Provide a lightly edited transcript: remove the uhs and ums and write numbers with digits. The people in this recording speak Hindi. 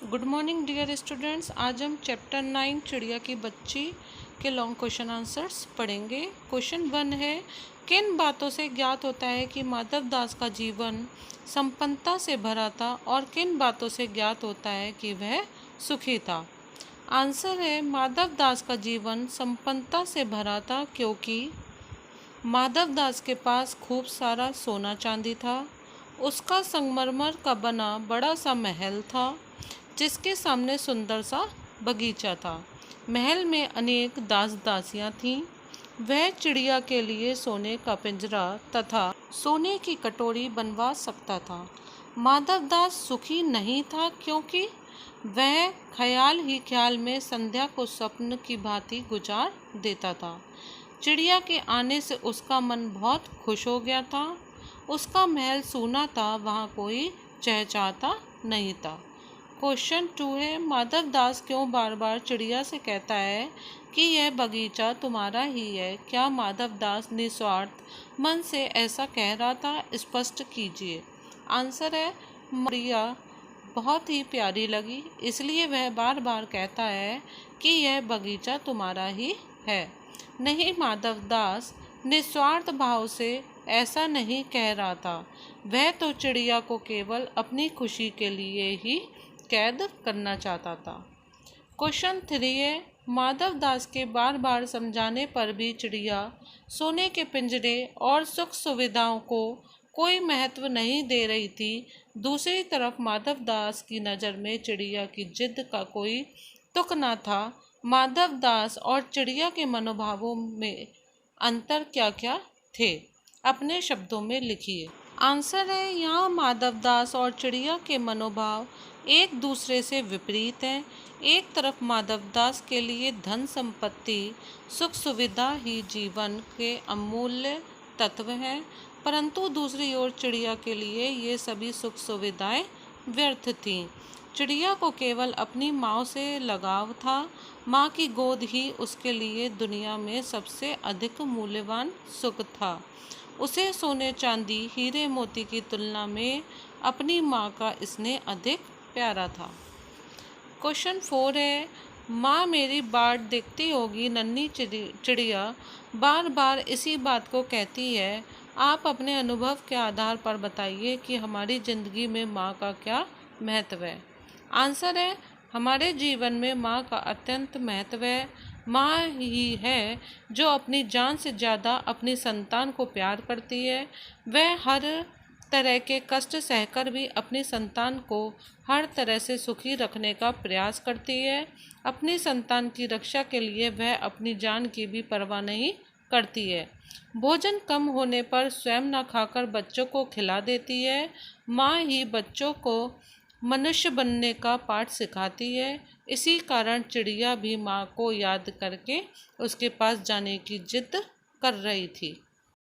Good morning dear students. आज हम चैप्टर 9 चिड़िया की बच्ची के लॉन्ग क्वेश्चन आंसर्स पढ़ेंगे। क्वेश्चन 1 है, किन बातों से ज्ञात होता है कि माधव दास का जीवन संपन्नता से भरा था और किन बातों से ज्ञात होता है कि वह सुखी था। आंसर है, माधव दास का जीवन संपन्नता से भरा था क्योंकि माधव दास के पास खूब सारा सोना चांदी था। उसका संगमरमर का बना बड़ा सा महल था जिसके सामने सुंदर सा बगीचा था। महल में अनेक दास दासियां थीं। वह चिड़िया के लिए सोने का पिंजरा तथा सोने की कटोरी बनवा सकता था। माधव दास सुखी नहीं था क्योंकि वह ख्याल ही ख्याल में संध्या को स्वप्न की भांति गुजार देता था। चिड़िया के आने से उसका मन बहुत खुश हो गया था। उसका महल सूना था, वहाँ कोई चहचहाता नहीं था। क्वेश्चन 2 है, माधव दास क्यों बार बार चिड़िया से कहता है कि यह बगीचा तुम्हारा ही है। क्या माधव दास निस्वार्थ मन से ऐसा कह रहा था? स्पष्ट कीजिए। आंसर है, चिड़िया बहुत ही प्यारी लगी इसलिए वह बार बार कहता है कि यह बगीचा तुम्हारा ही है। नहीं, माधव दास निस्वार्थ भाव से ऐसा नहीं कह रहा था। वह तो चिड़िया को केवल अपनी खुशी के लिए ही कैद करना चाहता था। क्वेश्चन 3 है, माधव दास के बार बार समझाने पर भी चिड़िया सोने के पिंजरे और सुख सुविधाओं को कोई महत्व नहीं दे रही थी। दूसरी तरफ माधव दास की नज़र में चिड़िया की जिद का कोई तुक न था। माधव दास और चिड़िया के मनोभावों में अंतर क्या क्या थे? अपने शब्दों में लिखिए। आंसर है, यहाँ माधव दास और चिड़िया के मनोभाव एक दूसरे से विपरीत हैं। एक तरफ माधव दास के लिए धन संपत्ति सुख सुविधा ही जीवन के अमूल्य तत्व हैं, परंतु दूसरी ओर चिड़िया के लिए ये सभी सुख सुविधाएं व्यर्थ थीं। चिड़िया को केवल अपनी माँ से लगाव था। माँ की गोद ही उसके लिए दुनिया में सबसे अधिक मूल्यवान सुख था। उसे सोने चांदी हीरे मोती की तुलना में अपनी माँ का स्नेह अधिक प्यारा था। क्वेश्चन 4 है, माँ मेरी बाट देखती होगी। नन्ही चिड़िया बार बार इसी बात को कहती है। आप अपने अनुभव के आधार पर बताइए कि हमारी ज़िंदगी में माँ का क्या महत्व है। आंसर है, हमारे जीवन में माँ का अत्यंत महत्व है। माँ ही है जो अपनी जान से ज़्यादा अपनी संतान को प्यार करती है। वह हर तरह के कष्ट सहकर भी अपनी संतान को हर तरह से सुखी रखने का प्रयास करती है। अपनी संतान की रक्षा के लिए वह अपनी जान की भी परवाह नहीं करती है। भोजन कम होने पर स्वयं न खाकर बच्चों को खिला देती है। माँ ही बच्चों को मनुष्य बनने का पाठ सिखाती है। इसी कारण चिड़िया भी माँ को याद करके उसके पास जाने की जिद कर रही थी।